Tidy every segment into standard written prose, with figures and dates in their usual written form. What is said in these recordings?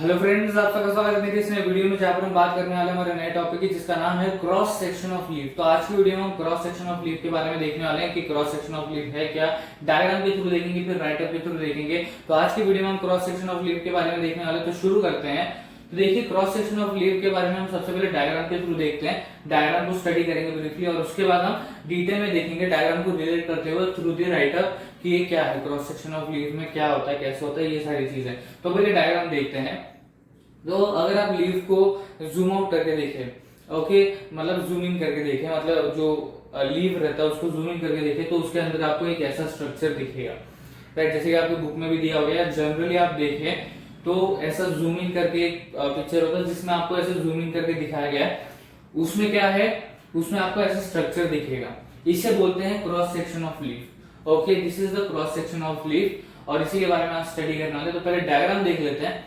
Hello friends, आप सबका स्वागत है मेरी इस नए वीडियो में जहाँ पर हम बात करने वाले हैं हमारे नए टॉपिक की, जिसका नाम है क्रॉस सेक्शन ऑफ लीफ। तो आज की वीडियो में हम क्रॉस सेक्शन ऑफ लीफ के बारे में देखने वाले हैं कि क्रॉस सेक्शन ऑफ लीफ है क्या, डायग्राम के थ्रू देखेंगे, फिर राइट अप के थ्रू देखेंगे। तो आज की वीडियो में हम क्रॉस सेक्शन ऑफ लीफ के बारे में देखने वाले हैं, तो शुरू करते हैं। तो देखिए, क्रॉस सेक्शन ऑफ लीफ के बारे में हम सबसे पहले डायग्राम के थ्रू देखते हैं, डायग्राम को स्टडी करेंगे ब्रीफली, और उसके बाद हम डिटेल में देखेंगे डायग्राम को रिलेट करते हुए थ्रू दी राइट अप कि ये क्या है, क्रॉस सेक्शन ऑफ लीफ में क्या होता है, कैसे होता है, ये सारी चीजें। तो पहले डायग्राम देखते हैं। तो अगर आप लीफ को जूम आउट करके देखें, ओके, मतलब जूम इन करके देखें, मतलब जो लीफ रहता है उसको जूम इन करके देखें, तो उसके अंदर आपको एक ऐसा स्ट्रक्चर दिखेगा, राइट। जैसे कि आपकी बुक में भी दिया हो गया, जनरली आप देखें तो ऐसा जूम इन करके एक पिक्चर होता है जिसमें आपको ऐसे जूम इन करके दिखाया गया है। उसमें क्या है, उसमें आपको ऐसा स्ट्रक्चर दिखेगा, इसे बोलते हैं cross section of leaf. Okay, this is the cross section of leaf, और इसी के बारे में आज स्टडी करने वाले। तो पहले डायग्राम देख लेते हैं,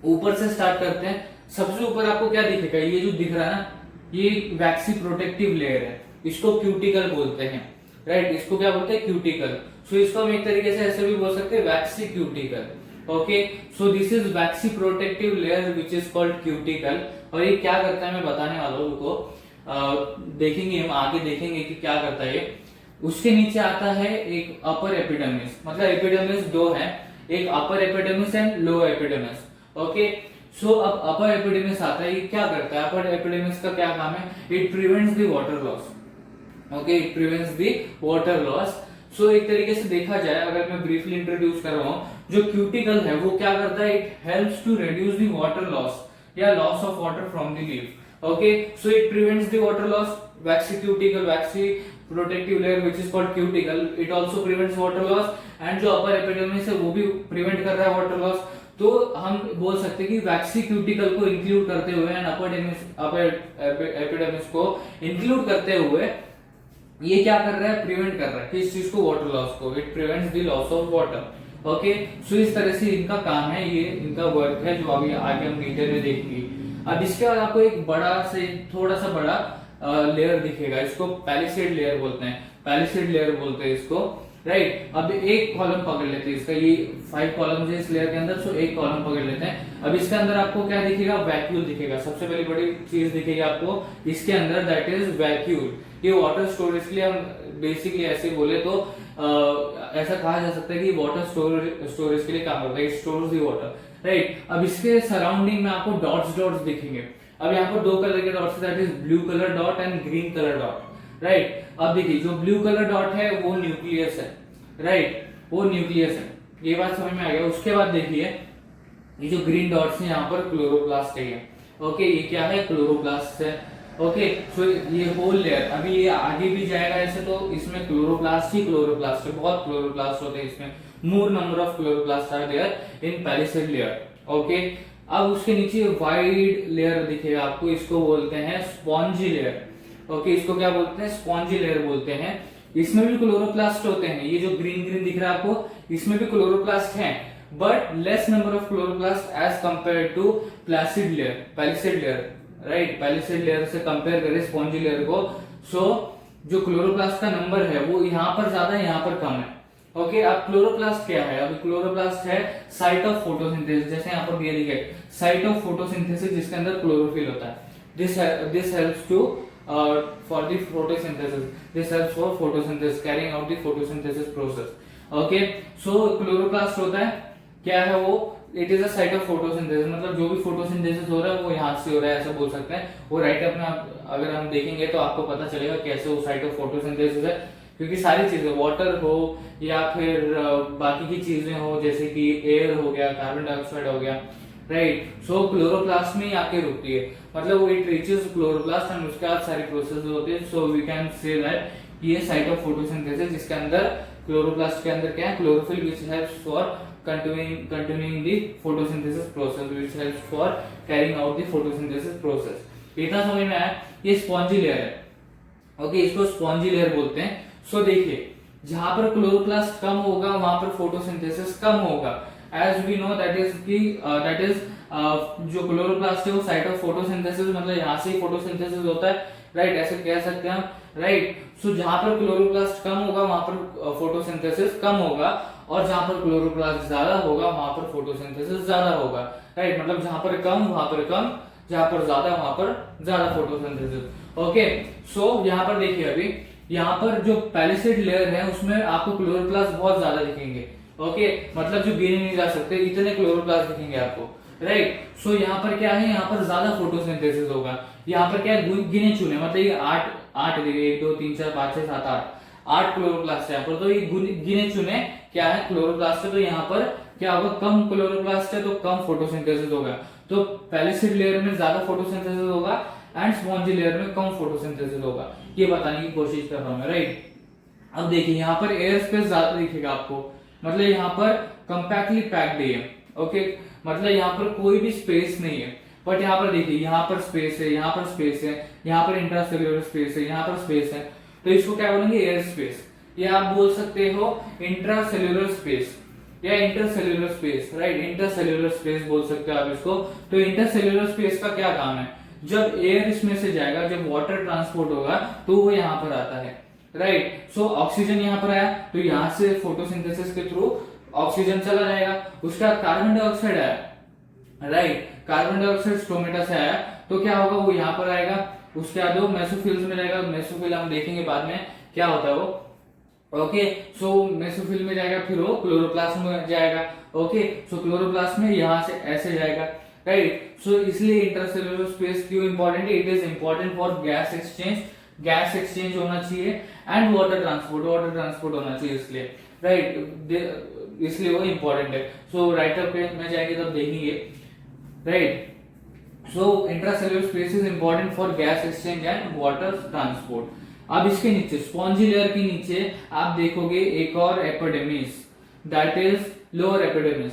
ऊपर से स्टार्ट करते हैं। सबसे ऊपर आपको क्या दिखेगा, ये जो दिख रहा है ना, ये वैक्सी प्रोटेक्टिव लेयर है, इसको क्यूटिकल बोलते हैं, राइट। इसको क्या बोलते हैं, क्यूटिकल। सो इसको हम एक तरीके से ऐसे भी बोल सकते हैं, waxy cuticle. Okay, so this is waxy protective layer which is called cuticle. और ये क्या करता है मैं बताने वाला हूं, को देखेंगे हम आगे, देखेंगे कि क्या करता है ये। उसके नीचे आता है एक अपर एपिडर्मिस, मतलब एपिडर्मिस दो है, एक upper epidermis and lower epidermis. Okay, so अब अपर एपिडर्मिस आता है, ये क्या करता है, अपर एपिडर्मिस का क्या काम है, it prevents the water loss. Okay, it prevents the water loss. So एक तरीके से देखा जाए, अगर मैं ब्रीफली इंट्रोड्यूस कर रहा हूं, जो क्यूटिकल है वो क्या करता है, it helps to reduce the water loss या loss of water from the leaf. Okay, so it prevents the water loss, waxy cuticle, waxy protective layer which is called cuticle, it also prevents water loss, and जो upper epidermis है वो भी prevent कर रहा है water loss. तो हम बोल सकते हैं कि वैक्सी क्यूटिकल को इंक्लूड करते हुए एंड अपर एपिडर्मिस को इंक्लूड करते हुए ये क्या कर रहा है, प्रिवेंट कर रहा है किस चीज को, वाटर लॉस को। It prevents the loss of water. Okay, so इस तरह से इनका काम है, ये इनका वर्क है, जो अभी आगे हम डिटेल में देखेंगे। अब इसके बाद आपको एक बड़ा से थोड़ा सा बड़ा लेयर दिखेगा, इसको पैलिसेड लेयर बोलते हैं, पैलिसेड लेयर बोलते हैं इसको, राइट। अब एक कॉलम पकड़ लेते हैं इसका, ये 5 कॉलम है इस लेयर के अंदर, सो एक कॉलम पकड़ लेते हैं। अब इसके अंदर आपको क्या दिखेगा, वैक्यूल दिखेगा, सबसे पहली बड़ी चीज दिखेगी आपको इसके अंदर, दैट इज वैक्यूल। ये वाटर स्टोरेज के लिए हम बेसिकली ऐसे बोले तो ऐसा कहा जा सकता है कि वाटर स्टोरेज के लिए काम करता है, स्टोर्स द वाटर, राइट। अब इसके सराउंडिंग में आपको डॉट्स दिखेंगे। अब यहाँ पर 2 कलर के dots, that is blue colour dot and green colour dot, right. अब देखिए, जो ब्लू कलर डॉट है वो न्यूक्लियस है, राइट, वो न्यूक्लियस है, ये बात समझ में आ गया। उसके बाद देखिए, ये जो ग्रीन डॉट्स है यहाँ पर क्लोरोप्लास्ट है। ओके, ये क्या है, क्लोरोप्लास्ट है। ओके, सो ये होल लेयर, अभी ये आगे भी जाएगा ऐसे, तो इसमें क्लोरोप्लास्ट ही क्लोरोप्लास्ट है, बहुत क्लोरोप्लास्ट होते हैं इसमें, more number of chloroplast are there in palisade layer. Okay, अब उसके नीचे वाइड लेयर दिखेगा आपको, इसको बोलते हैं स्पॉन्जी लेयर। ओके, इसको क्या बोलते हैं, स्पॉन्जी लेयर बोलते हैं। इसमें भी क्लोरोप्लास्ट होते हैं, ये जो ग्रीन ग्रीन दिख रहा है आपको, इसमें भी क्लोरोप्लास्ट हैं, but less number of chloroplast as compare to palisade layer, right. Palisade layer से कंपेयर करें स्पॉन्जी लेयर को, सो जो क्लोरोप्लास्ट का नंबर है वो यहाँ पर ज्यादा है, यहाँ पर कम है। ओके, अब क्लोरोप्लास्ट क्या है, अब क्लोरोप्लास्ट है साइट ऑफ फोटोसिंथेसिस, जैसे यहाँ पर दिया है साइट ऑफ फोटोसिंथेसिस, जिसके अंदर क्लोरोफिल होता है। This helps to for the photosynthesis, this helps for photosynthesis, carrying out the photosynthesis process. Okay, so chloroplast होता है, क्या है वो, it is a site of photosynthesis, मतलब जो भी photosynthesis हो रहा है वो यहाँ से हो रहा है, ऐसा बोल सकते हैं। वो राइट अप में अगर हम देखेंगे तो आपको पता चलेगा कैसे वो साइट ऑफ फोटोसिंथेसिस है, क्योंकि सारी चीजें, वाटर हो या फिर बाकी की चीजें हो, जैसे कि एयर हो गया, कार्बन डाइऑक्साइड हो गया, राइट, सो क्लोरोप्लास्ट में आके रुकती है, मतलब वो इट रीचेस क्लोरोप्लास्ट एंड उसके बाद सारी प्रोसेस होती है। So we can say that ये साइट ऑफ फोटोसिंथेसिस, जिसके अंदर क्लोरोप्लास्ट के अंदर क्या है, chlorophyll, which helps for continuing the photosynthesis process, which helps for carrying out the photosynthesis process. इतना समझ में आया, ये स्पॉन्जी लेयर है। ओके, इसको स्पॉन्जी लेयर बोलते हैं। सो देखिए, जहां पर क्लोरोप्लास्ट कम होगा वहां पर फोटोसिंथेसिस कम होगा, as we know that is जो क्लोरोप्लास्ट है वो साइट ऑफ फोटोसिंथेसिस, मतलब यहाँ से ही फोटोसिंथेसिस होता है, राइट, ऐसे कह सकते हैं हम, राइट। सो जहां पर क्लोरोप्लास्ट कम होगा वहां पर फोटोसिंथेसिस कम होगा, और जहां पर क्लोरोप्लास्ट ज्यादा होगा वहां पर फोटोसिंथेसिस ज्यादा होगा, राइट, मतलब जहां पर कम वहां पर कम, जहां पर ज्यादा वहां पर ज्यादा फोटोसिंथेसिस। ओके, सो यहाँ पर देखिए अभी यहाँ पर जो पैलिसेड लेयर है उसमें आपको क्लोरोप्लास्ट बहुत ज्यादा दिखेंगे। ओके, मतलब जो गिने नहीं जा सकते इतने क्लोरोप्लास्ट दिखेंगे आपको, राइट। सो यहाँ पर क्या है, यहाँ पर ज्यादा फोटोसिंथेसिस होगा। यहाँ पर क्या है, गिने चुने, मतलब ये आठ आठ देखिए, 1 2 3 4 5 6 7 8 क्लोरोप्लास्ट है यहाँ पर। तो ये गिने चुने क्या है, क्लोरोप्लास्ट है। तो यहाँ पर क्या होगा, कम क्लोरोप्लास्ट है तो कम फोटोसिंथेसिस होगा। तो पैलिसेड लेयर में ज्यादा फोटोसिंथेसिस होगा एंड स्पॉन्जी लेयर में कम फोटोसिंथेसिस होगा, ये बताने की कोशिश कर रहा हूं मैं, राइट। अब देखिए यहाँ पर एयर स्पेस ज्यादा दिखेगा आपको, मतलब यहाँ पर कंपैक्टली पैक्ड है। ओके, मतलब यहाँ पर कोई भी स्पेस नहीं है। बट यहाँ पर देखिए, यहाँ पर स्पेस है, यहाँ पर स्पेस है, यहाँ पर इंट्रासेल्यूलर स्पेस है, यहाँ पर स्पेस है। तो इसको क्या बोलेंगे, एयर स्पेस, या आप बोल सकते हो इंट्रासेल्यूलर स्पेस या intercellular space, right. Intercellular space बोल सकते हो आप इसको। तो इंटरसेल्यूलर स्पेस का क्या काम है, जब एयर इसमें से जाएगा, जब वाटर ट्रांसपोर्ट होगा तो वो यहाँ पर आता है, राइट। सो ऑक्सीजन यहाँ पर आया तो यहाँ से फोटोसिंथेसिस के थ्रू ऑक्सीजन चला जाएगा। उसका कार्बन डाइऑक्साइड आया, राइट, कार्बन डाइऑक्साइड स्टोमेटा से आया तो क्या होगा, वो यहाँ पर आएगा, उसके बाद वो मेसोफिल्स में जाएगा। मेसोफिल हम देखेंगे बाद में क्या होता है वो। ओके, सो मेसोफिल में जाएगा, फिर वो क्लोरोप्लास्ट में जाएगा। ओके, सो क्लोरोप्लास्ट में यहाँ से ऐसे जाएगा, राइट। सो इसलिए इंटरसेल्युलर स्पेस क्यों इंपॉर्टेंट है, it is important for gas exchange, gas exchange होना चाहिए and water transport, water transport होना चाहिए, इसलिए, राइट, इसलिए वो इंपॉर्टेंट है। सो राइटअप में जाएंगे तब देखेंगे, right. So intracellular space is important for gas exchange and water transport. अब इसके नीचे स्पॉन्जी लेयर के नीचे आप देखोगे एक और epidermis, that is lower epidermis.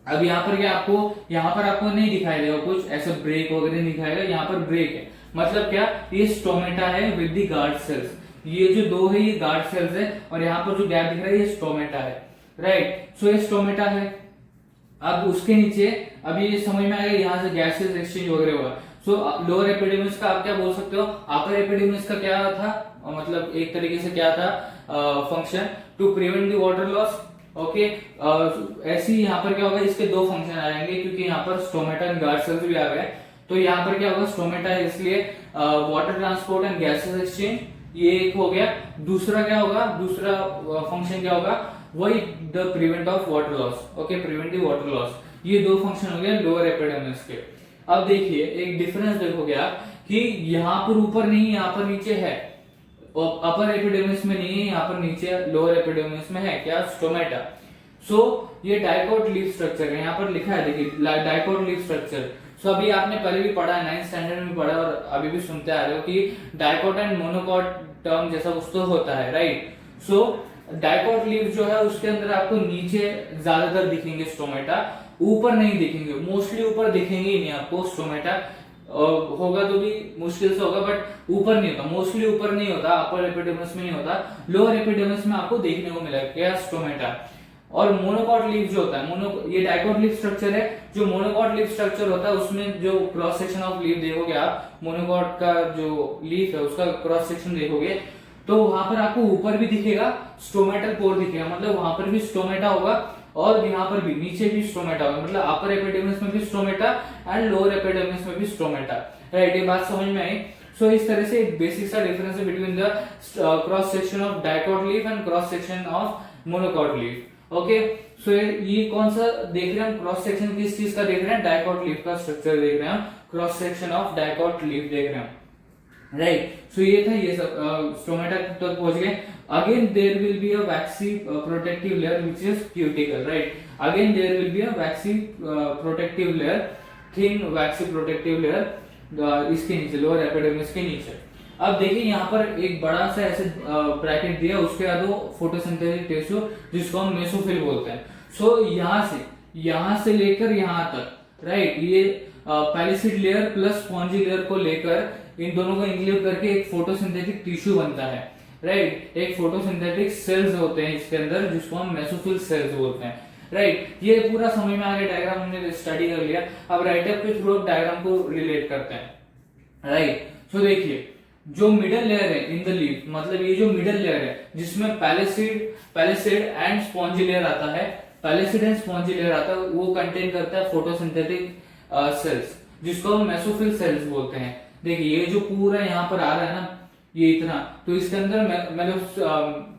अब यहाँ पर क्या आपको, यहाँ पर आपको नहीं दिखाई देगा कुछ ऐसा ब्रेक वगैरह नहीं दिखाएगा, यहाँ पर ब्रेक है, मतलब क्या, ये स्टोमेटा है विद द गार्ड सेल्स। ये जो दो है ये गार्ड सेल्स है और यहाँ पर जो गैप दिख रहा है ये स्टोमेटा है, राइट। सो ये स्टोमेटा है। अब उसके नीचे, अभी ये समझ में आएगा, यहाँ से गैसेस एक्सचेंज वगैरह होगा। सो लोअर एपिडेमिस का आप क्या बोल सकते हो, अपर एपिडेमिस का क्या था, मतलब एक तरीके से क्या था function, to prevent the water loss. Okay, ऐसे ही यहाँ पर क्या होगा, इसके दो फंक्शन आ जाएंगे क्योंकि यहाँ पर स्टोमेटा एंड गार्ड सेल्स भी आ गए। तो यहाँ पर क्या होगा, स्टोमेटा है इसलिए water transport and gases exchange, ये एक हो गया। दूसरा क्या होगा, दूसरा फंक्शन क्या होगा, वही the prevent of water loss. Okay, prevent the water loss, ये दो फंक्शन हो गए लोअर एपिडेमिस के। अब देखिए एक डिफरेंस देखोगे आप कि यहाँ पर ऊपर नहीं, यहाँ पर नीचे है, अपर एपिडेमिस में नहीं है, यहाँ पर नीचे लोअर एपिडेमिस में है क्या, स्टोमेटा। सो ये डाइकोट लीफ स्ट्रक्चर है, यहाँ पर लिखा है देखिए डाइकोट लीफ स्ट्रक्चर। सो अभी आपने पहले भी पढ़ा है, 9th स्टैंडर्ड में पढ़ा और अभी भी सुनते आ रहे हो कि डाइकोट एंड मोनोकोट टर्म जैसा कुछ तो होता है, राइट। सो डाइकोट लीफ जो है उसके अंदर आपको नीचे ज्यादातर दिखेंगे स्टोमेटा, ऊपर नहीं दिखेंगे, मोस्टली ऊपर दिखेंगे ही नहीं आपको स्टोमेटा, होगा तो भी मुश्किल से होगा, बट ऊपर नहीं होता, मोस्टली ऊपर नहीं होता, अपर एपिडेमिस में नहीं होता, लोअर एपिडेमिस में आपको देखने को मिलेगा क्या, स्टोमेटा। और मोनोकॉट लीफ जो होता है, ये डाइकोट लीफ स्ट्रक्चर है। जो मोनोकॉट लीफ स्ट्रक्चर होता है उसमें जो क्रॉस सेक्शन ऑफ लीफ देखोगे आप, मोनोकॉट का जो लीफ है उसका क्रॉस सेक्शन देखोगे तो वहां पर आपको ऊपर भी दिखेगा स्टोमेटल पोर दिखेगा, मतलब वहां पर भी स्टोमेटा होगा और यहाँ पर भी नीचे भी स्टोमेटा होगा, मतलब अपर एपिडेमिस में भी स्टोमेटा एंड लोअर एपिडेमिस में भी स्टोमेटा, राइट। ये बात समझ में आई। सो इस तरह से एक बेसिक सा डिफरेंस है between the cross section of dicot leaf and cross section of monocot leaf. Okay, so ये कौन सा देख रहे हैं हम, क्रॉस सेक्शन किस चीज का देख रहे हैं, डाइकोट लीफ का स्ट्रक्चर देख रहे हैं हम, cross section of dicot leaf देख रहे हैं, राइट। सो ये था, ये सब स्टोमेटा तक पहुंच गए। Again there will be a waxy protective layer which is cuticle, right. Again there will be a waxy protective layer, thin waxy protective layer इसके नीचे, लोअर एपिडेमिस के नीचे। अब देखिए यहाँ पर एक बड़ा सा ऐसे ब्रैकेट दिया, उसके बाद वो फोटोसिंथेटिक टिश्यू जिसको हम मेसोफिल बोलते हैं। सो यहाँ से लेकर यहाँ तक, राइट, ये पैलिसिड लेयर प्लस स्पॉन्जी लेयर को लेकर इन दोनों को इंक्लूड करके एक फोटोसिंथेटिक टिश्यू बनता है, राइट। एक फोटोसिंथेटिक सेल्स होते हैं इसके अंदर जिसको हम मेसोफिल सेल्स बोलते हैं, राइट। ये पूरा समझ में आ गया, डायग्राम हमने स्टडी कर लिया। अब राइटअप के थ्रू डायग्राम को रिलेट करते हैं, राइट। सो देखिए जो मिडल लेयर है इन द लीफ, मतलब ये जो मिडल लेयर है जिसमें पैलिसेड एंड स्पॉन्जी लेयर आता है, पैलिसिड एंड स्पॉन्जी लेयर आता है वो कंटेन करता है फोटोसिंथेटिक सेल्स जिसको हम मेसोफिल सेल्स बोलते हैं। देखिए ये जो पूरा यहाँ पर आ रहा है ना ये इतना, तो इसके अंदर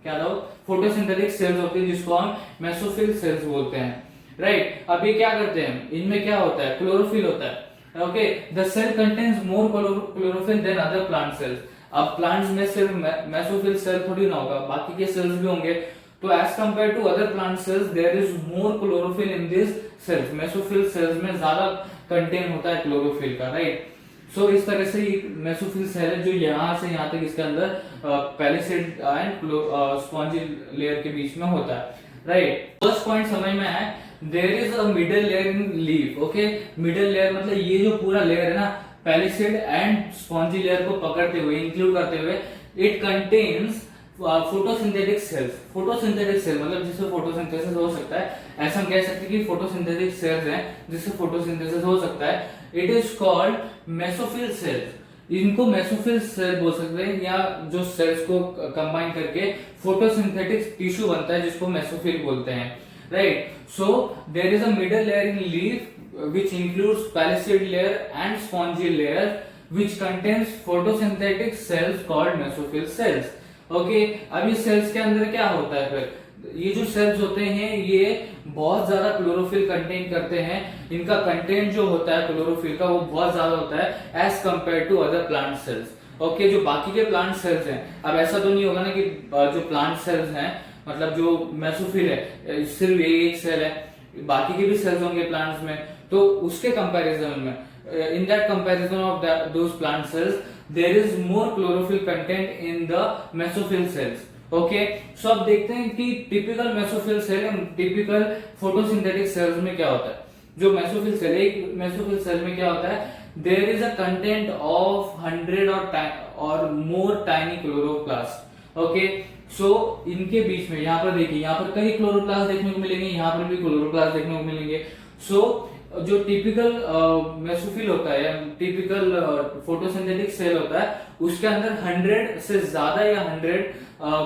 क्या था फोटोसिंथेटिक सेल्स होते हैं जिसको हम मेसोफिल सेल्स बोलते हैं, राइट। अब ये क्या करते हैं, इनमें क्या होता है, क्लोरोफिल होता है। Okay, the cell contains more chlorophyll than other plant cells. अब प्लांट्स में सिर्फ मेसोफिल सेल थोड़ी ना होगा, बाकी के सेल्स भी होंगे। तो as compare to other plant cells there is more chlorophyll in this cells. Mesophyll cells में ज्यादा कंटेन होता है क्लोरोफिल का, राइट। सो इस तरह से मेसोफिल सेल है जो यहाँ से यहाँ तक इसके अंदर पैलिसेड एंड स्पॉन्जी लेयर के बीच में होता है, राइट। फर्स्ट पॉइंट समझ में आया, there is a middle layer in leaf. Okay, middle layer मतलब ये जो पूरा लेयर है ना पैलिसेड एंड स्पॉन्जी लेयर को पकड़ते हुए, इंक्लूड करते हुए, it contains photosynthetic cells. Photosynthetic cell मतलब जिससे फोटोसिंथेसिस हो सकता है, ऐसा हम कह सकते हैं कि फोटोसिंथेटिक सेल्स हैं जिससे फोटोसिंथेसिस हो सकता है। It is called mesophyll cells. इनको मेसोफिल सेल बोल सकते हैं, या जो सेल्स को कंबाइन करके फोटोसिंथेटिक टिश्यू बनता है जिसको मेसोफिल बोलते हैं, right. So there is a middle layer in leaf which includes palisade layer and spongy layer which contains photosynthetic cells called mesophyll cells. Okay, अब ये सेल्स के अंदर क्या होता है, फिर ये जो सेल्स होते हैं ये बहुत ज्यादा क्लोरोफिल कंटेन करते हैं। इनका कंटेंट जो होता है क्लोरोफिल का वो बहुत ज्यादा होता है as compare to other plant cells. Okay, जो बाकी के प्लांट सेल्स हैं, अब ऐसा तो नहीं होगा ना कि जो प्लांट सेल्स हैं मतलब जो मेसोफिल है सिर्फ ये एक सेल है, बाकी के भी सेल्स होंगे प्लांट्स में, तो उसके कंपैरिजन में in that comparison of those plant cells there is more chlorophyll content in the mesophyll cells. Okay, so अब देखते हैं कि typical mesophyll cell and typical photosynthetic cells में क्या होता है। जो मेसोफिल सेल, एक मेसोफिल सेल में क्या होता है, there is a content of 100 और more tiny chloroplast. Okay, so इनके बीच में यहाँ पर देखिए, यहाँ पर कई क्लोरोप्लास्ट देखने को मिलेंगे, यहाँ पर भी क्लोरोप्लास्ट देखने को मिलेंगे। सो जो टिपिकल मेसोफिल होता है, टिपिकल फोटोसिंथेटिक सेल होता है, उसके अंदर 100 से ज्यादा या 100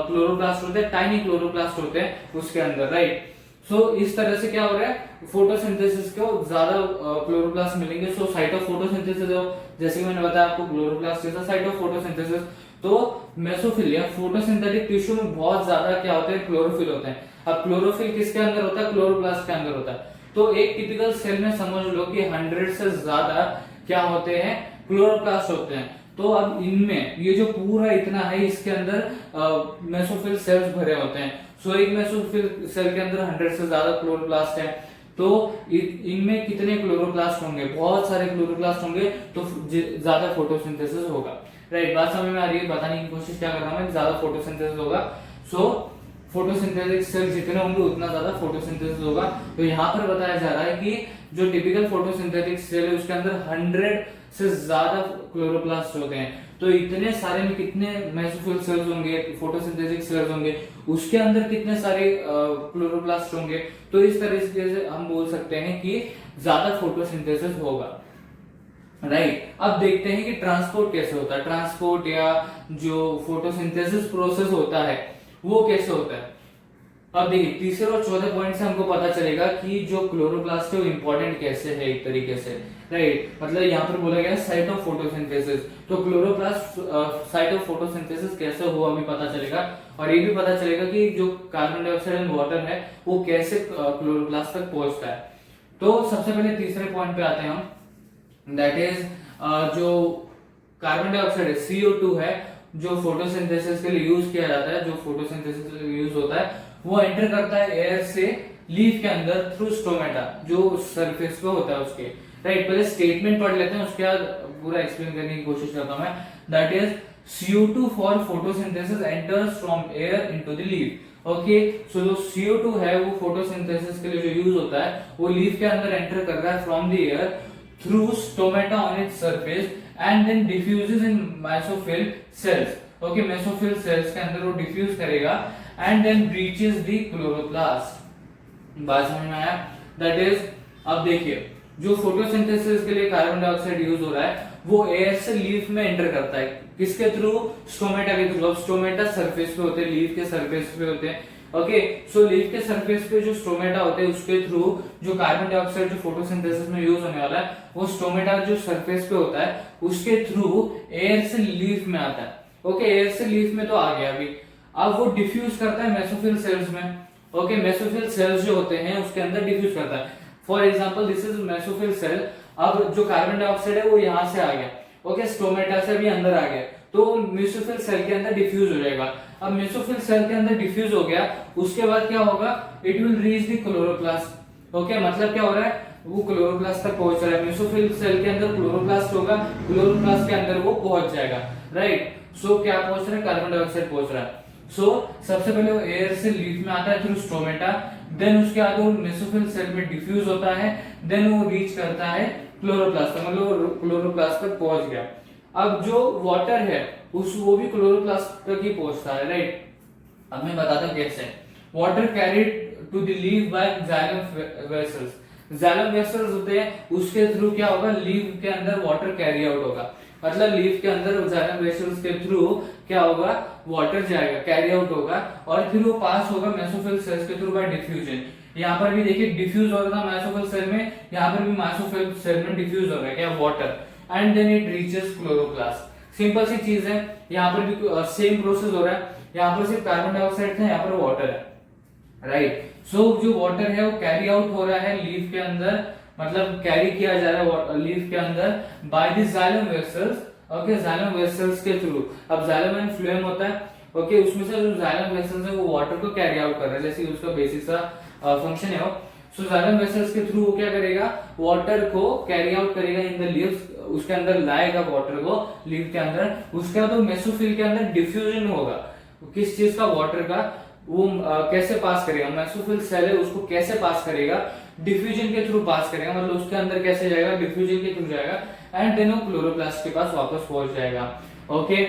क्लोरोप्लास्ट होते हैं, टाइनी क्लोरोप्लास्ट होते हैं उसके अंदर, राइट। सो इस तरह से क्या हो रहा है, फोटोसिंथेसिस को ज्यादा क्लोरोप्लास्ट मिलेंगे। सो साइट ऑफ फोटोसिंथेसिस हो, जैसे कि मैंने बताया आपको क्लोरोप्लास्ट जैसा साइट ऑफ फोटोसिंथेसिस, तो मेसोफिल या फोटोसिंथेटिक टिश्यू में बहुत ज्यादा क्या होते हैं, क्लोरोफिल होते हैं। अब क्लोरोफिल किसके अंदर होता है, क्लोरोप्लास्ट के अंदर होता है। तो एक टिपिकल सेल में समझ लो कि 100 से ज्यादा क्या होते हैं, क्लोरोप्लास्ट होते हैं। तो अब इनमें ये जो पूरा इतना है इसके अंदर मेसोफिल सेल्स भरे होते हैं। सो एक मेसोफिल सेल के अंदर 100 से ज्यादा क्लोरोप्लास्ट है, तो इनमें कितने क्लोरोप्लास्ट होंगे, बहुत सारे क्लोरोप्लास्ट होंगे, तो ज्यादा फोटोसिंथेसिस होगा, राइट। बात समझ में आ रही है, बताने की कोशिश क्या कर रहा हूं, ज्यादा फोटोसिंथेसिस होगा। सो फोटोसिंथेटिक सेल जितने होंगे उतना ज्यादा फोटोसिंथेसिस होगा। तो यहाँ पर बताया जा रहा है कि जो टिपिकल फोटोसिंथेटिक सेल है उसके अंदर 100 से ज्यादा क्लोरोप्लास्ट होते हैं। तो इतने सारे में कितने मेसोफिल सेल्स होंगे, फोटोसिंथेटिक सेल्स होंगे, उसके अंदर कितने सारे क्लोरोप्लास्ट होंगे। तो इस तरह से हम बोल सकते हैं कि ज्यादा फोटोसिंथेसिस होगा, राइट। अब देखते हैं कि ट्रांसपोर्ट कैसे होता है, ट्रांसपोर्ट या जो फोटोसिंथेसिस प्रोसेस होता है वो कैसे होता है। अब देखिए तीसरे और चौथे पॉइंट से हमको पता चलेगा कि जो क्लोरोप्लास्ट है वो इंपॉर्टेंट कैसे है एक तरीके से, राइट। मतलब यहाँ पर बोला गया साइट ऑफ फोटोसिंथेसिस, तो क्लोरोप्लास्ट साइट ऑफ फोटोसिंथेसिस कैसे हुआ भी पता चलेगा, और ये भी पता चलेगा कि जो कार्बन डाइऑक्साइड एंड वाटर है वो कैसे क्लोरोप्लास्ट तक पहुंचता है। तो सबसे पहले तीसरे पॉइंट पे आते हैं हम, दैट इज जो कार्बन डाइऑक्साइड है, CO2 है, जो फोटोसिंथेसिस के लिए यूज किया जाता है, जो फोटोसिंथेसिस के लिए यूज होता है, वो एंटर करता है एयर से लीफ के अंदर थ्रू स्टोमेटा, जो सरफेस पे होता है उसके, राइट। पहले स्टेटमेंट पढ़ लेते हैं, उसके बाद पूरा एक्सप्लेन करने की कोशिश करता हूं मैं। That is CO2 for photosynthesis enters from air into the leaf. Okay, so जो CO2 है वो फोटोसिंथेसिस के लिए जो यूज होता है वो लीफ के अंदर एंटर कर रहा है from the air through stomata on its surface and then diffuses in mesophyll cells. Okay, mesophyll cells के अंदर वो diffuse करेगा and then reaches the chloroplast. बात समझ में आया? That is, अब देखिए जो फोटोसिंथेसिस के लिए कार्बन डाइऑक्साइड यूज हो रहा है वो एयर से लीफ में एंटर करता है, किसके थ्रू, स्टोमेटा के थ्रू। अब स्टोमेटा सरफेस पे होते हैं, लीफ के सरफेस पे होते हैं, ओके, सो लीफ के सरफेस पे जो स्टोमेटा होते हैं उसके थ्रू जो कार्बन डाइऑक्साइड जो फोटोसिंथेसिस में यूज होने वाला है, वो स्टोमेटा जो सरफेस पे होता है उसके थ्रू एयर से लीफ में आता है। ओके, एयर से लीफ में तो आ गया अभी, अब वो डिफ्यूज करता है मेसोफिल सेल्स में। ओके, मेसोफिल सेल्स जो होते हैं उसके अंदर डिफ्यूज करता है। For example this is mesophyll cell. अब जो कार्बन डाइऑक्साइड है वो यहां से आ गया, ओके, स्टोमेटा से भी अंदर आ गया, तो मेसोफिल सेल के अंदर डिफ्यूज हो जाएगा। अब मेसोफिल सेल के अंदर डिफ्यूज हो गया, उसके बाद क्या होगा, it will reach the chloroplast. Okay, मतलब क्या हो रहा है, वो क्लोरोप्लास्ट तक पहुंच रहा है। मेसोफिल सेल के अंदर क्लोरोप्लास्ट होगा, क्लोरोप्लास्ट के अंदर वो पहुंच जाएगा, राइट। सो क्या पहुंच रहा है, कार्बन डाइऑक्साइड पहुंच रहा है। सो सबसे पहले वो एयर से लीफ में आता है थ्रू स्टोमेटा, देन उसके बाद वो मेसोफिल सेल में डिफ्यूज होता है, देन वो रीच करता है क्लोरोप्लास्ट, मतलब क्लोरोप्लास्ट तक पहुंच गया। अब जो वाटर है वो भी क्लोरोप्लास्ट तक ही पहुंचता है, राइट। अब मैं बताता हूं कैसे। Water carried to the leaf by xylem vessels. Xylem vessels होते हैं, उसके थ्रू क्या होगा, लीफ के अंदर वाटर कैरी आउट होगा, मतलब लीफ के अंदर जाइलम वेसल्स के थ्रू क्या होगा, वाटर जाएगा, कैरी आउट होगा, और फिर वो पास होगा मेसोफिल सेल्स के थ्रू बाय डिफ्यूजन। यहाँ पर भी देखिए डिफ्यूज हो रहा था मेसोफिल सेल में, यहाँ पर भी मेसोफिल सेल में डिफ्यूज हो रहा है क्या, water, and then it reaches chloroplast. Simple सी चीज है, यहाँ पर भी सेम प्रोसेस हो रहा है। यहाँ पर सिर्फ कार्बन डाइऑक्साइड था, यहाँ पर वाटर है, राइट। सो जो वाटर है वो कैरी आउट हो रहा है लीफ के अंदर, मतलब कैरी किया जा रहा है लीफ के अंदर bye the xylem vessels. Okay, xylem vessels के थ्रू। अब जाइलम एंड फ्लोएम होता है, ओके, उसमें से जो जाइलम वेसल्स है वो वाटर को कैरी आउट कर रहा है, जैसे उसका बेसिक सा फंक्शन है वो। सो जाइलम वेसल्स के थ्रू वो क्या करेगा, वाटर को कैरी आउट करेगा इन द लीव्स, उसके अंदर लाएगा वाटर को लीफ के अंदर। उसके बाद मेसोफिल के अंदर डिफ्यूजन होगा, किस चीज का, वाटर का। वो कैसे पास करेगा, मेसोफिल सेल है उसको कैसे पास करेगा, डिफ्यूजन के थ्रू पास करेगा, मतलब उसके अंदर कैसे जाएगा, डिफ्यूजन के थ्रू जाएगा, एंड देन वो क्लोरोप्लास्ट के पास वापस पहुंच जाएगा। ओके,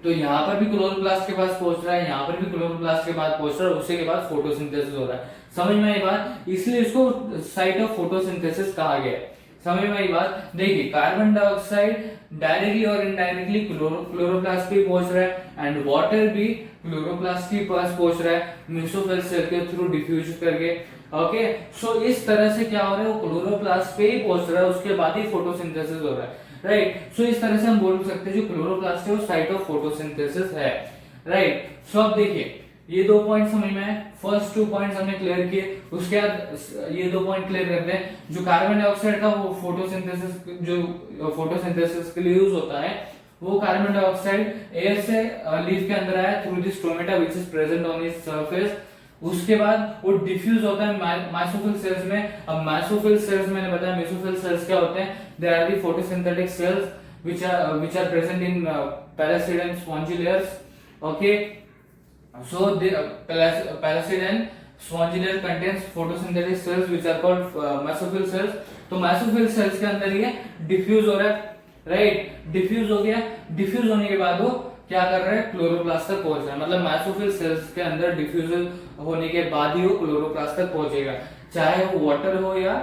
तो यहाँ पर भी क्लोरोप्लास्ट के पास पहुंच रहा है, यहाँ पर भी क्लोरोप्लास्ट के पास पहुंच रहा है, उसी के बाद फोटोसिंथेसिस हो रहा है। समझ में आई बात, इसलिए इसको साइट ऑफ फोटोसिंथेसिस कहा गया है। समझ में आई बात। देखिए, कार्बन डाइऑक्साइड डायरेक्टली और इनडायरेक्टली क्लोरोप्लास्ट पे पहुंच रहा है, एंड वाटर भी क्लोरोप्लास्ट के पास पहुंच रहा है मेसोफिल सेल के थ्रू डिफ्यूज करके। ओके, सो इस तरह से क्या हो रहा है, वो क्लोरोप्लास्ट पे ही पहुंच रहा है, उसके बाद ही फोटोसिंथेसिस हो रहा है, राइट। सो इस तरह से हम बोल सकते हैं जो क्लोरोप्लास्ट है वो साइट ऑफ फोटोसिंथेसिस है, राइट। सो अब देखिए, ये 2 पॉइंट समझ में आए, फर्स्ट 2 पॉइंट्स हमने क्लियर किए, उसके बाद ये 2 पॉइंट क्लियर करते हैं। जो कार्बन डाइऑक्साइड का वो फोटोसिंथेसिस, जो फोटोसिंथेसिस के लिए यूज होता है, वो कार्बन डाइऑक्साइड एयर से लीफ के अंदर आया through the stomata which is present on its surface. उसके बाद वो डिफ्यूज होता है मेसोफिल सेल्स में। अब मेसोफिल सेल्स मैंने बताया, मेसोफिल सेल्स क्या होते हैं, they are the photosynthetic cells which are present in pellucid and spongy layers. Okay, so the pellucid and spongy layer contains photosynthetic cells which are called mesophyll cells. तो mesophyll cells के अंदर ये diffuse हो रहा है, right, diffuse हो गया। Diffuse होने के बाद वो क्या कर रहा है, क्लोरोप्लास्ट तक पहुंच रहा है, मतलब मेसोफिल सेल्स के अंदर डिफ्यूजन होने के बाद ही वो क्लोरोप्लास्ट तक पहुंचेगा, चाहे वो वाटर हो या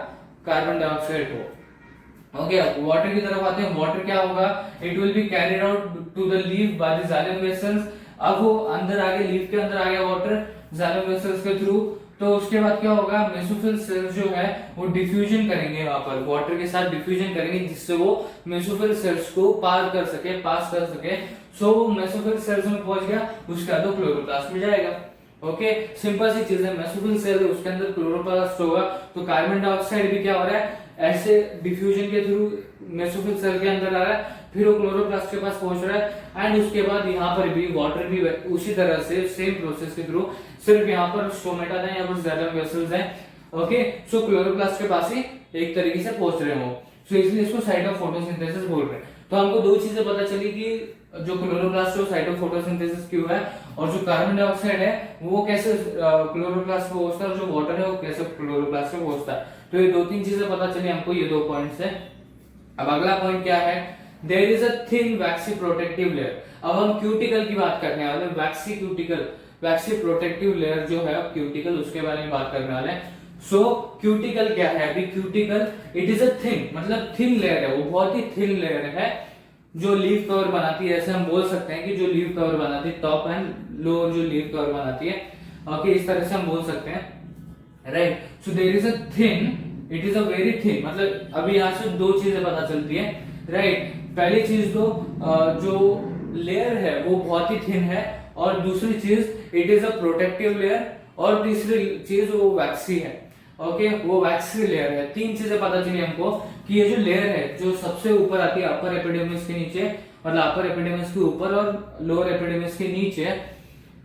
कार्बन डाइऑक्साइड हो। ओके, वाटर की तरफ आते हैं। वाटर क्या होगा, it will be carried out to the leaf by the xylem vessels. अब वो अंदर आ गया, लीफ के अंदर आ गया वाटर जाइलम वेसल्स के थ्रू, तो उसके बाद क्या होगा, मेसोफिल सेल्स जो है वो डिफ्यूजन करेंगे, वहां पर वाटर के साथ डिफ्यूजन करेंगे, जिससे वो मेसोफिल सेल्स को पार कर सके, पास कर सके। सो वो मेसोफिल सेल्स में पहुंच गया, उसके बाद वो क्लोरोप्लास्ट में जाएगा। ओके, सिंपल सी चीज है, मेसोफिल सेल है उसके अंदर क्लोरोप्लास्ट होगा, तो कार्बन डाइऑक्साइड भी क्या हो रहा है, ऐसे डिफ्यूजन के थ्रू मेसोफिल सेल के अंदर आ रहा है, फिर वो क्लोरोप्लास्ट के पास पहुंच रहा है, एंड उसके बाद यहाँ पर भी वाटर भी उसी तरह से सेम प्रोसेस के थ्रू, सिर्फ यहाँ पर स्टोमेटा है, यहाँ पर जाइलम वेसल्स हैं। ओके, सो क्लोरोप्लास्ट के पास ही एक तरीके से पहुंच रहे हो, सो इसलिए इसको साइट ऑफ फोटोसिंथेसिस बोल रहे हैं। तो हमको 2 चीजें पता चली कि जो क्लोरोप्लास्ट है साइट ऑफ फोटोसिंथेसिस क्यों है, और जो कार्बन डाइऑक्साइड है वो कैसे क्लोरोप्लास्ट पे पहुंचता है, और जो वाटर है वो कैसे क्लोरोप्लास्ट पे पहुंचता है। तो ये 2-3 चीजें पता चली हमको, ये 2 पॉइंट से। अब अगला पॉइंट क्या है, there is a thin waxy protective layer. अब हम क्यूटिकल की बात करने वाले हैं, waxy cuticle, waxy protective layer जो है क्यूटिकल, उसके बारे में बात करने वाले हैं। सो क्यूटिकल क्या है, अभी cuticle it is a thin, मतलब थिन लेयर है, वो बहुत ही थिन लेयर है जो लीफ कवर बनाती है। ऐसे हम बोल सकते हैं कि जो लीफ कवर बनाती है, टॉप एंड लोअर जो लीफ कवर बनाती है, ओके, इस तरह से हम बोल सकते हैं, right. So there is a thin, it is a very thin, मतलब अभी यहाँ से दो चीजें पता चलती है, राइट। पहली चीज तो जो लेयर है वो बहुत ही थिन है, और दूसरी चीज it is a protective layer, और तीसरी चीज वो वैक्सी है। ओके, वो वैक्सी लेयर है। तीन चीजें पता चली हमको कि ये जो लेयर है जो सबसे ऊपर आती है अपर एपिडर्मिस के नीचे, मतलब अपर एपिडर्मिस के ऊपर और लोअर एपिडर्मिस के नीचे,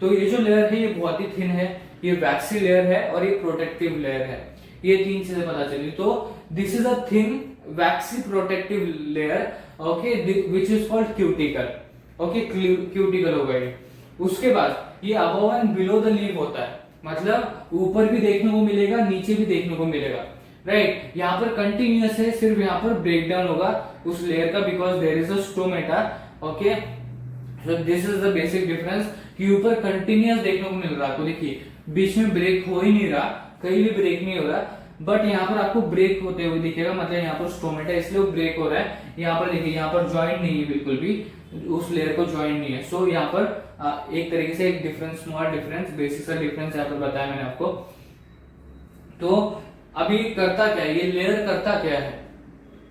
तो ये जो लेयर है ये बहुत ही थिन है, ये वैक्सी लेयर है और ये प्रोटेक्टिव लेयर है। ये तीन चीजें पता चली। तो this is a thin waxy protective layer, okay, which is called cuticle. Okay, cuticle हो गई। उसके बाद ये above and below the leaf होता है, मतलब ऊपर भी देखने को मिलेगा, नीचे भी देखने को मिलेगा, राइट। यहाँ पर कंटिन्यूअस है, सिर्फ यहाँ पर ब्रेक डाउन होगा उस लेयर का, because there is a stomata. Okay, so this is the basic difference कि ऊपर कंटिन्यूअस देखने को मिल रहा है आपको, देखिए बीच में ब्रेक हो ही नहीं रहा, कहीं भी ब्रेक नहीं हो रहा, बट यहाँ पर आपको ब्रेक होते हुए दिखेगा, मतलब यहाँ पर स्टोमेटा इसलिए वो ब्रेक हो रहा है। यहाँ पर देखिए, यहाँ पर ज्वाइंट नहीं है बिल्कुल भी, उस लेयर को ज्वाइंट नहीं है। सो यहाँ पर एक तरीके से एक डिफरेंस, स्मॉल डिफरेंस, बेसिक सा डिफरेंस यहाँ पर बताया मैंने आपको। तो अभी करता क्या है ये लेयर, करता क्या है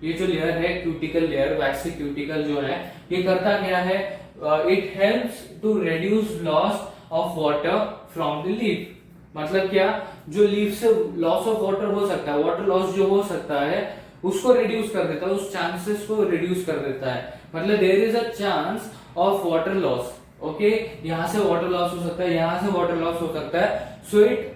ये जो लेयर है क्यूटिकल लेयर, वैक्सी क्यूटिकल जो है, ये करता क्या है, it helps to reduce loss of water from the leaf. मतलब क्या, जो लीफ से लॉस ऑफ वाटर हो सकता है, वाटर लॉस जो हो सकता है उसको रिड्यूस कर देता है, उस चांसेस को रिड्यूस कर देता है। मतलब there is a chance of water loss. Okay, यहाँ से वाटर लॉस हो सकता है, यहाँ से वाटर लॉस हो सकता है, so it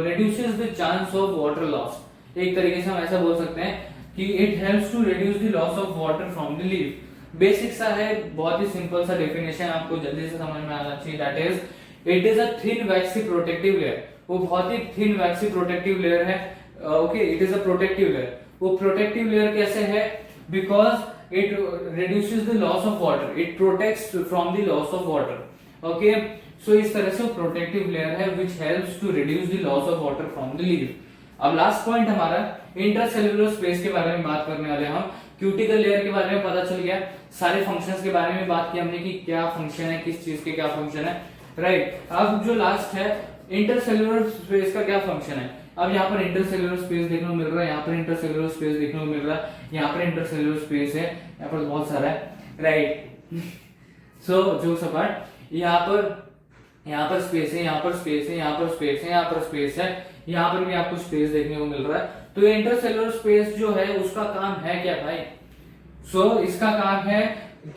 reduces the chance of water loss. एक तरीके से हम ऐसा बोल सकते हैं कि it helps to reduce the loss of water from the leaf. Basic सा है, बहुत ही सिंपल सा डेफिनेशन, आपको जल्दी से समझ में आना चाहिए। That is it is a thin waxy protective layer. वो बहुत ही थिन वैक्सी प्रोटेक्टिव लेयर है। Okay, it is a protective layer. वो प्रोटेक्टिव लेयर कैसे है, because it reduces the loss of water, it protects from the loss of water. Okay, so इस तरह से प्रोटेक्टिव लेयर है which helps to reduce the loss of water from the leaf. अब last point हमारा intercellular space के बारे में बात करने वाले हैं हम। क्यूटिकल लेयर के बारे में पता चल गया, सारे फंक्शंस के बारे में बात की हमने कि क्या फंक्शन है, किस चीज के क्या फंक्शन है, राइट। अब जो लास्ट है इंटरसेल्युलर स्पेस का क्या फंक्शन है। अब यहाँ पर इंटरसेल्युलर स्पेस देखने को मिल रहा है, यहाँ पर इंटरसेल्युलर स्पेस देखने को मिल रहा है, यहाँ पर इंटरसेल्युलर स्पेस है, यहाँ पर बहुत सारा है, राइट। सो जो सपाट यहाँ पर स्पेस है, यहाँ पर स्पेस है, यहाँ पर स्पेस है, यहाँ पर स्पेस है, यहाँ पर भी आपको स्पेस देखने को मिल रहा है। तो ये इंटरसेल्युलर स्पेस जो है उसका काम है क्या भाई। सो इसका काम है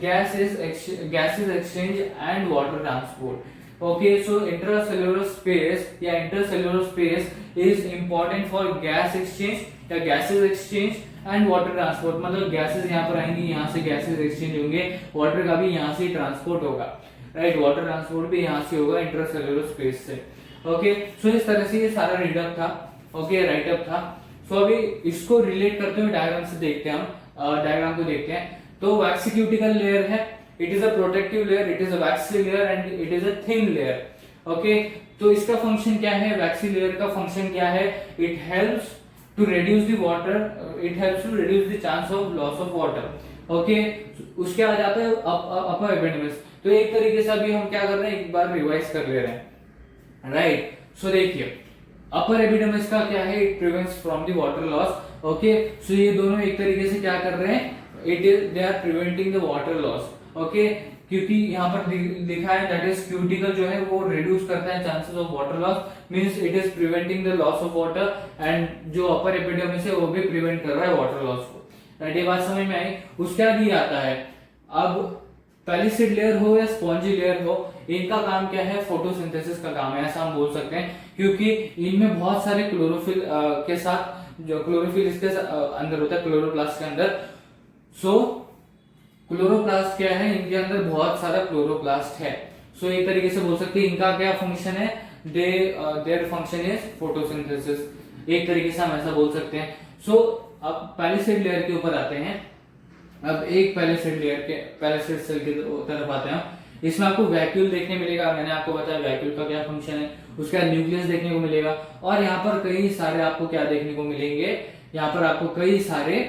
gases exchange and water transport. Okay, so intracellular space या intercellular space is important for gas exchange या gases exchange and water transport। मतलब gases यहाँ पर आएंगी, यहाँ से gases exchange होंगे, water का भी यहाँ से transport होगा, right, water transport भी यहाँ से होगा intracellular space से। Okay, so इस तरह से ये सारा रीडअप था, okay, राइटअप था। So अभी इसको रिलेट करते हुए डायग्राम से देखते हैं हम, डायग्राम को देखते हैं। तो वैक्सी क्यूटिकल लेयर है, it is a protective layer, it is a waxy layer and it is a thin layer। okay, तो इसका फंक्शन क्या है, वैक्सी लेयर का फंक्शन क्या है, it helps to reduce the water, it helps to reduce the chance of loss of water। okay, उसके आ जाता है अपर एपिडर्मिस। तो एक तरीके से अभी हम क्या कर रहे हैं, एक बार रिवाइज कर ले रहे हैं, राइट। सो देखिए अपर एपिडर्मिस का क्या है, it prevents from the water loss. Okay, so ये दोनों एक तरीके से क्या कर रहे हैं, it is they are preventing the water loss. Okay, क्योंकि यहाँ पर लिखा है दैट इज क्यूटिकल जो है वो रिड्यूस करता है chances of water loss, means it is preventing the loss of water, and जो अपर एपिडर्मिस है वो भी प्रिवेंट कर रहा है वाटर लॉस को, राइट। ये बात समझ में आई। उसके बाद ये आता है, अब पैलिसेड लेयर हो या स्पॉन्जी लेयर हो, इनका काम क्या है, फोटोसिंथेसिस का काम है, ऐसा हम बोल सकते हैं, क्योंकि इनमें बहुत सारे क्लोरोफिल के साथ, जो क्लोरोफिल इसके अंदर होता है, क्लोरोप्लास्ट के अंदर। सो क्लोरोप्लास्ट क्या है, इनके अंदर बहुत सारा क्लोरोप्लास्ट है। सो एक तरीके से बोल सकते हैं इनका क्या फंक्शन है, देयर फंक्शन इज फोटोसिंथेसिस। एक तरीके से हम ऐसा बोल सकते हैं। सो अब पैलिसेड लेयर के ऊपर आते हैं। अब एक पैलिसेड सेल की तरफ आते हैं। इसमें आपको वैक्यूल देखने मिलेगा, मैंने आपको बताया वैक्यूल का क्या फंक्शन है। उसका न्यूक्लियस देखने को मिलेगा, और यहाँ पर कई सारे आपको क्या देखने को मिलेंगे, यहाँ पर आपको कई सारे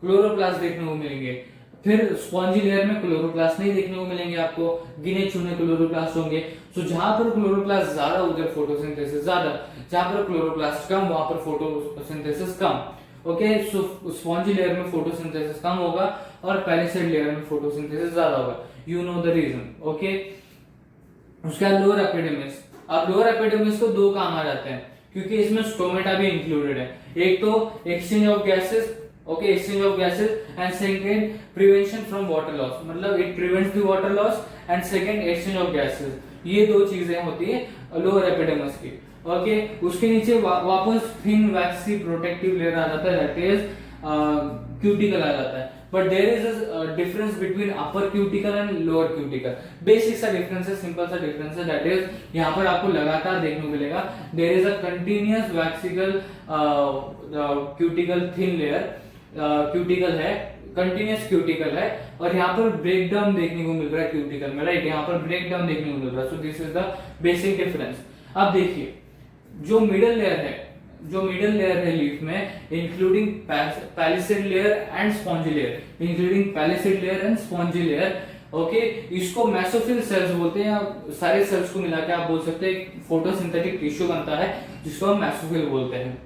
क्लोरोप्लास्ट देखने को मिलेंगे। फिर स्पॉन्जी लेयर में क्लोरोप्लास्ट नहीं देखने को मिलेंगे आपको, गिने चुने क्लोरोप्लास्ट होंगे। सो जहां पर क्लोरोप्लास्ट ज्यादा उधर फोटोसिंथेसिस ज्यादा, जहां पर क्लोरोप्लास्ट कम वहां पर फोटोसिंथेसिस कम। ओके, सो स्पॉन्जी लेयर में फोटोसिंथेसिस कम होगा और पैलिसेड लेयर में फोटोसिंथेसिस ज्यादा होगा। You know the reason. Okay, उसका लोअर एपिडर्मिस। अब लोअर एपिडर्मिस को दो काम आ जाते हैं क्योंकि इसमें स्टोमेटा भी इंक्लूडेड है। एक तो exchange of gases, okay, exchange of gases, and second prevention from water loss, मतलब it prevents the water loss, and second exchange of gases. ये दो चीजें होती है लोअर एपिडर्मिस की। ओके, उसके नीचे वापस थिन वैक्सी प्रोटेक्टिव लेयर आ जाता है, दैट इज क्यूटिकल आ जाता है। But there is a difference between upper cuticle and lower cuticle. Basic सा डिफरेंस है, सिंपल सा डिफरेंस है, दैट इज यहाँ पर आपको लगातार देखने को मिलेगा there is a continuous waxy cuticle thin layer, cuticle है, कंटिन्यूअस क्यूटिकल है, और यहाँ पर ब्रेक डाउन देखने को मिल रहा है क्यूटिकल में, राइट, यहाँ पर ब्रेक डाउन देखने को मिल रहा है। So this is the basic difference. अब देखिए जो मिडल लेयर है, जो मिडल लेयर है लीफ में, including palisade layer and spongy layer, including palisade layer and spongy layer, okay, इसको मेसोफिल सेल्स बोलते हैं। सारे सेल्स को मिला के आप बोल सकते हैं फोटोसिंथेटिक टिश्यू बनता है जिसको हम मेसोफिल बोलते हैं।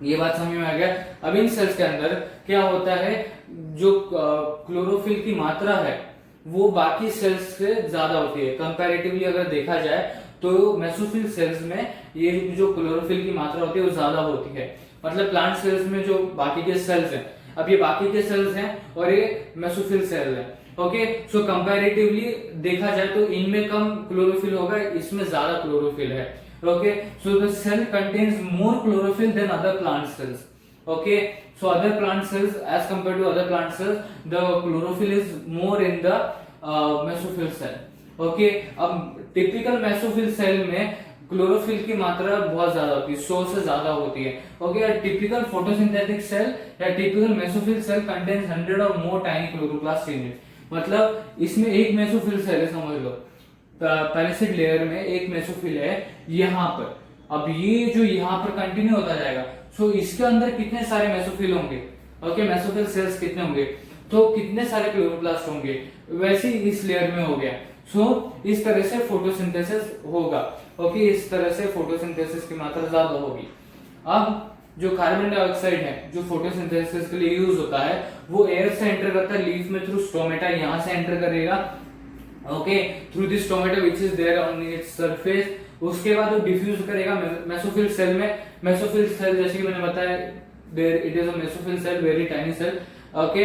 ये बात समझ में आ गया। अब इन सेल्स के अंदर क्या होता है, जो क्लोरोफिल की मात्रा है वो बाकी सेल्स से ज्यादा होती है कंपैरेटिवली। अगर देखा जाए तो मेसोफिल सेल्स में ये जो क्लोरोफिल की मात्रा होती है वो ज्यादा होती है। मतलब प्लांट सेल्स में जो बाकी के सेल्स हैं, अब ये बाकी के सेल्स हैं और ये मेसोफिल सेल्स हैं। ओके, सो कंपैरेटिवली देखा जाए तो इनमें कम क्लोरोफिल होगा, इसमें ज्यादा क्लोरोफिल है। Okay, so the cell contains more chlorophyll than other plant cells. Okay, so other plant cells, as compared to other plant cells, the chlorophyll is more in the mesophyll cell. Okay, अब typical mesophyll cell में chlorophyll की मात्रा बहुत ज्यादा होती है, 100 से ज्यादा होती है। ओके, टिपिकल फोटोसिंथेटिक सेल या टिपिकल मेसोफिल सेल कंटेन्स 100 और more tiny chloroplast in it. मतलब इसमें एक मेसोफिल सेल है, समझ लो पैलिसेड लेयर में एक मेसोफिल है यहाँ पर। अब ये जो यहाँ पर कंटिन्यू होता जाएगा, सो इसके अंदर कितने सारे मेसोफिल होंगे, ओके, मेसोफिल सेल्स कितने होंगे, तो कितने सारे क्लोरोप्लास्ट होंगे, वैसे ही इस लेयर में हो गया। सो इस तरह से फोटोसिंथेसिस होगा। ओके, इस तरह से फोटोसिंथेसिस की मात्रा ज्यादा होगी। अब जो कार्बन डाइऑक्साइड है जो फोटोसिंथेसिस के लिए यूज होता है वो एयर से एंटर करता है लीफ में थ्रू स्टोमेटा, यहाँ से एंटर करेगा, okay, through this stomata which is there on its surface. उसके बाद वो डिफ्यूज करेगा मेसोफिल सेल में। मेसोफिल सेल जैसे कि मैंने बताया, there it is a mesophyll cell, very tiny cell, okay,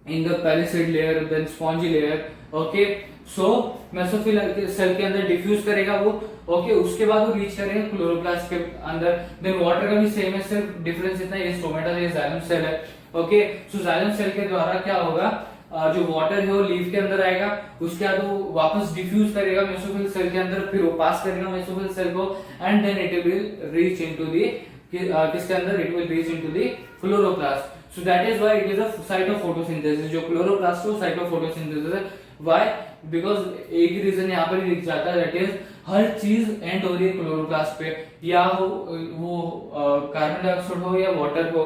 in the palisade layer, then spongy layer. Okay, so mesophyll cell के अंदर डिफ्यूज करेगा वो, ओके, उसके बाद वो रीच करेगा क्लोरोप्लास्ट के अंदर। देन वाटर का भी सेम है, सिर्फ डिफरेंस इतना, ये स्टोमेटा ये जाइलम सेल है। ओके, सो जाइलम सेल के द्वारा क्या होगा, जो वाटर है वो लीफ के अंदर आएगा, उसके बाद वो वापस डिफ्यूज करेगा मेसोफिल सेल के अंदर, फिर वो पास करेगा मेसोफिल सेल को, and then it will reach into the किसके अंदर, it will reach into the chloroplast. So that is why it is a site of photosynthesis. जो क्लोरोप्लास्ट है वो साइट ऑफ फोटोसिंथेसिस है। व्हाई? बिकॉज एक ही reason यहाँ पर दिख जाता है, दैट इज हर चीज एंड हो रही है क्लोरोप्लास्ट पे, या वो कार्बन डाइऑक्साइड हो या वाटर हो,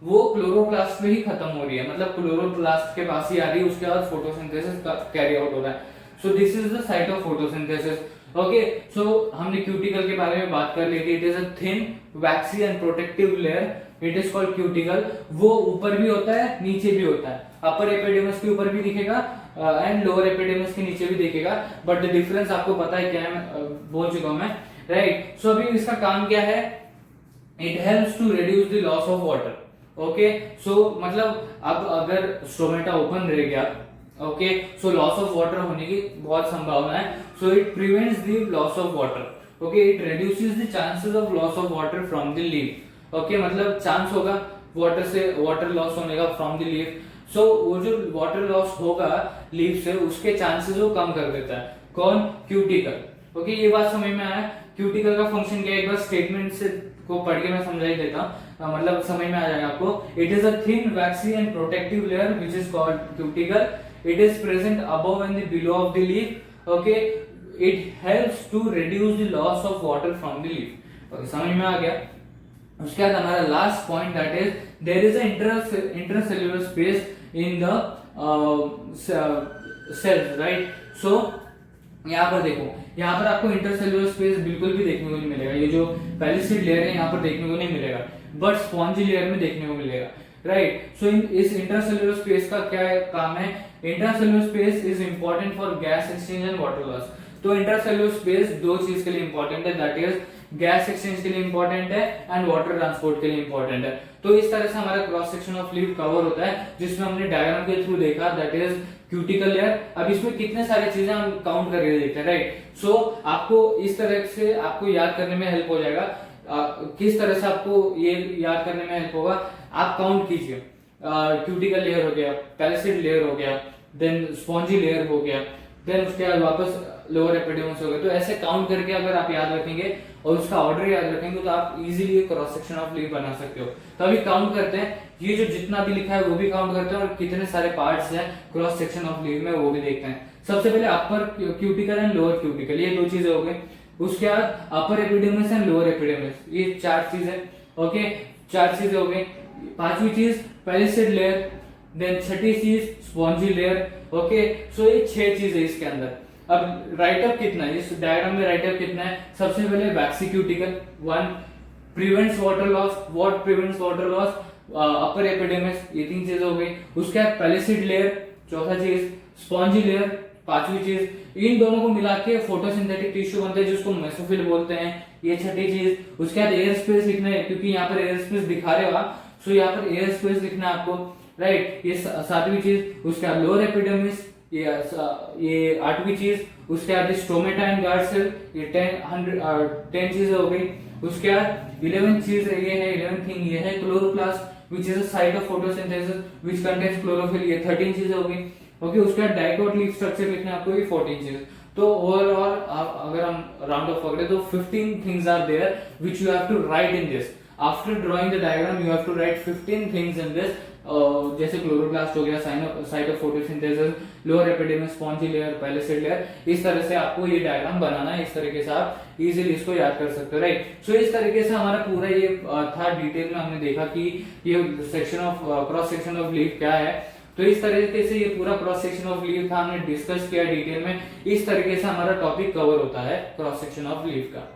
वो क्लोरोप्लास्ट में ही खत्म हो रही है, मतलब क्लोरोप्लास्ट के पास ही आ रही है, उसके बाद फोटोसिंथेसिस कैरी आउट हो रहा है। So this is the site of photosynthesis. Okay, so हमने क्यूटिकल के बारे में बात कर ली थी। It is a thin waxy and protective layer, it is called cuticle. वो ऊपर भी होता है, नीचे भी होता है, अपर एपिडर्मिस के ऊपर भी दिखेगा एंड लोअर एपिडर्मिस के नीचे भी दिखेगा, बट द डिफरेंस आपको पता है क्या है, बोल चुका हूं मैं, राइट। सो अभी इसका काम क्या है, it helps to reduce the loss of water. Okay, so मतलब अब अगर स्टोमेटा ओपन रह गया, okay, so loss of water होने की बहुत संभावना है। So it prevents the loss of water. Okay, it reduces the chances of loss of water from the leaf. Okay, मतलब चांस होगा वाटर लॉस होने का फ्रॉम द लीफ। सो वो जो वाटर लॉस होगा लीफ से, उसके चांसेस वो कम कर देता है। कौन? क्यूटिकल। ओके, ये बात समझ में आया। क्यूटिकल का फंक्शन क्या है, एक बार स्टेटमेंट से को पढ़ के मैं समझा ही देता हूं, मतलब समझ में आ जाएगा आपको। It is a thin waxy and protective layer which is called cuticle. It is present above and below of the leaf. Okay, it helps to reduce the loss of water from the leaf. समझ में आ गया? उसके बाद हमारा last point that is there is intercellular space in the cells, right. So यहाँ पर देखो, यहाँ पर आपको इंटरसेल्युलर स्पेस बिल्कुल भी देखने को नहीं मिलेगा, ये जो पेलिसेड लेयर है यहाँ पर देखने को नहीं मिलेगा, बट स्पॉन्जी लेयर में देखने को मिलेगा, राइट। सो इस इंटरसेल्युलर स्पेस का क्या काम है? Intercellular space is important for gas exchange and water loss. तो इंटरसेल्युलर स्पेस दो चीज के लिए इंपॉर्टेंट है, दैट इज गैस एक्सचेंज के लिए इंपॉर्टेंट है एंड वाटर ट्रांसपोर्ट के लिए इंपॉर्टेंट है। तो इस तरह से हमारा cross section of leaf cover होता है, जिसमें हमने डायग्राम के थ्रू देखा, दैट इज क्यूटिकल लेयर। अब इसमें कितने सारी चीजें हम काउंट करके देखते हैं, राइट। सो आपको इस तरह से आपको याद करने में हेल्प हो जाएगा। किस तरह से आपको ये याद करने में हेल्प होगा, आप काउंट कीजिए। क्यूटिकल लेयर हो गया, पैलिसेड लेयर हो गया, देन स्पॉन्जी लेयर हो गया, देन उसके बाद वापस लोअर एपिडर्मिस हो गया। तो ऐसे काउंट करके अगर आप याद रखेंगे और उसका ऑर्डर याद रखेंगे तो आप easily cross section of leaf बना सकते हो। तो अभी काउंट करते हैं, ये जो जितना भी लिखा है वो भी काउंट करते हैं और कितने सारे पार्ट्स हैं क्रॉस सेक्शन ऑफ लीफ में वो भी देखते हैं। सबसे पहले अपर क्यूटिकल एंड लोअर क्यूटिकल, ये दो चीजें हो गई। उसके बाद अपर एपिडर्मिस एंड लोअर एपिडर्मिस, ये चार चीजें, ओके, चार चीजें हो गई। पांचवी चीज पैलिसेड लेयर, देन छठी चीज स्पॉन्जी लेयर, ओके। सो ये 6 चीज है इसके अंदर। अब राइटअप कितना है इस डायग्राम में, राइटअप कितना है? सबसे पहले waxy cuticle 1 prevents water loss, what prevents water loss, upper epidermis, ये 3 चीजें हो गई। उसके बाद पैलिसेड लेयर, चौथा चीज स्पॉन्जी लेयर, पांचवी चीज। इन दोनों को मिला के फोटोसिंथेटिक टिश्यू बनता है जिसको मेसोफिल बोलते हैं, ये छठी चीज। उसके बाद एयर स्पेस लिखना है, क्योंकि यहाँ पर एयर स्पेस दिखा रहे हो आप, सो यहाँ पर एयर स्पेस लिखना है आपको, राइट। ये सातवीं चीज। उसके बाद लोअर एपिडर्मिस, ये आठवीं चीज। उसके बाद स्टोमेटा एंड गार्ड सेल, ये 10 चीजें हो गई। उसके बाद 11th चीज ये है, 11th थिंग ये है chloroplast which is a site of photosynthesis which contains chlorophyll, ये 13 चीजें हो गई, ओके। उसके बाद डाइकोट लीफ स्ट्रक्चर लिखना है आपको, ये 14 चीज। तो ओवरऑल अगर हम राउंड ऑफ पकड़े तो 15 things are there which you have to write in this. After drawing the diagram you have to write 15 things in this, जैसे क्लोरोप्लास्ट हो गया, site of photosynthesis, lower epidermis, spongy layer, palisade layer. इस तरह से आपको ये diagram बनाना है, इस तरीके से आप इजीली इसको याद कर सकते हो, राइट। सो इस तरीके से हमारा पूरा ये था, डिटेल में हमने देखा कि ये section of cross section of leaf क्या है। तो इस तरीके से ये पूरा क्रॉस सेक्शन ऑफ लीफ था, हमने डिस्कस किया डिटेल में। इस तरीके से हमारा टॉपिक कवर होता है क्रॉस सेक्शन ऑफ लीफ का।